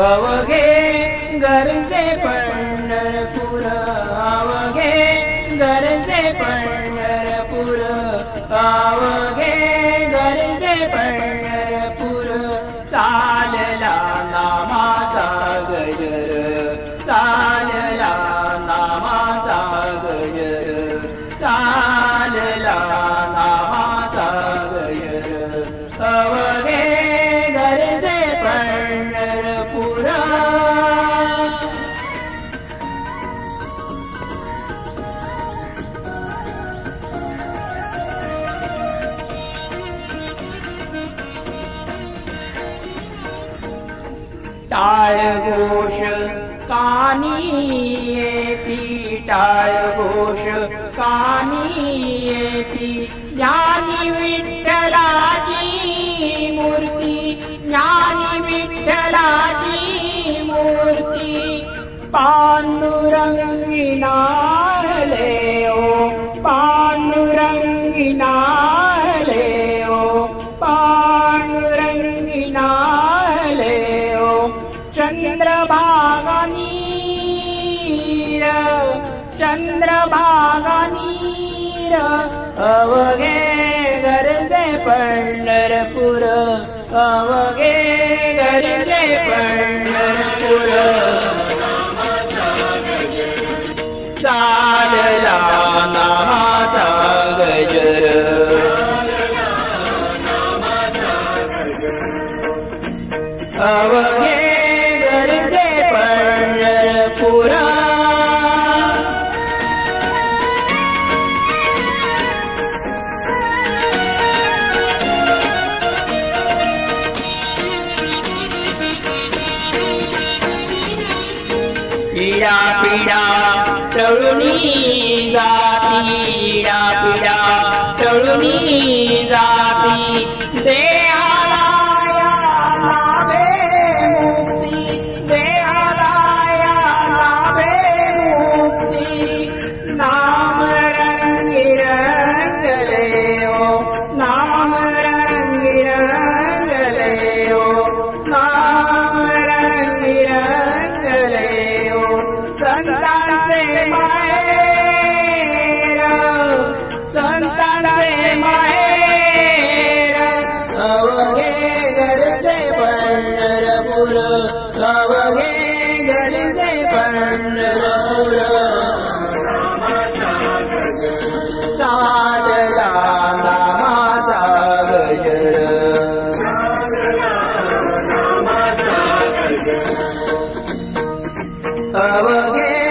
अवघे गरजे पंढरपूर, अवघे गरजे पंढरपूर, अवघे गरजे पंढरपूर. चालला नामाचा गजर, चालला नामाचा गजर, चालला नामाचा गजर. अवघे गरजे पंढरपूर. टाळ घोष कानी येती, टाळ घोष कानी येती. ज्ञानी विठ्ठलाची मूर्ती, ज्ञानी विठ्ठलाची मूर्ती. पांडुरंगी नाले ओ, पांडुरंगी नाले ओ, पांडुरंगी नाले ओ. चंद्रभागा नीर, चंद्रभागा नीर. अवघे गरजे पंढरपूर, अवघे गरजे पंढरपूर. चालला नामाचा गजर, अवघे गरजे पंढरपूर. पीडा पीडा तळुनी जाती, पीडा पीडा तळुनी जाती. देहाला लाभे मुक्ती, देहाला लाभे मुक्ती. नाम रंगी रंगले ओ, नाम रंगी रंगले ओ, नाम रंगी रंगले ओ. संतांचे माहेर, संतांचे माहेर. अवघे गरजे पंढरपूर, अवघे गरजे पंढरपूर. चालला नामाचा गजर, अवघे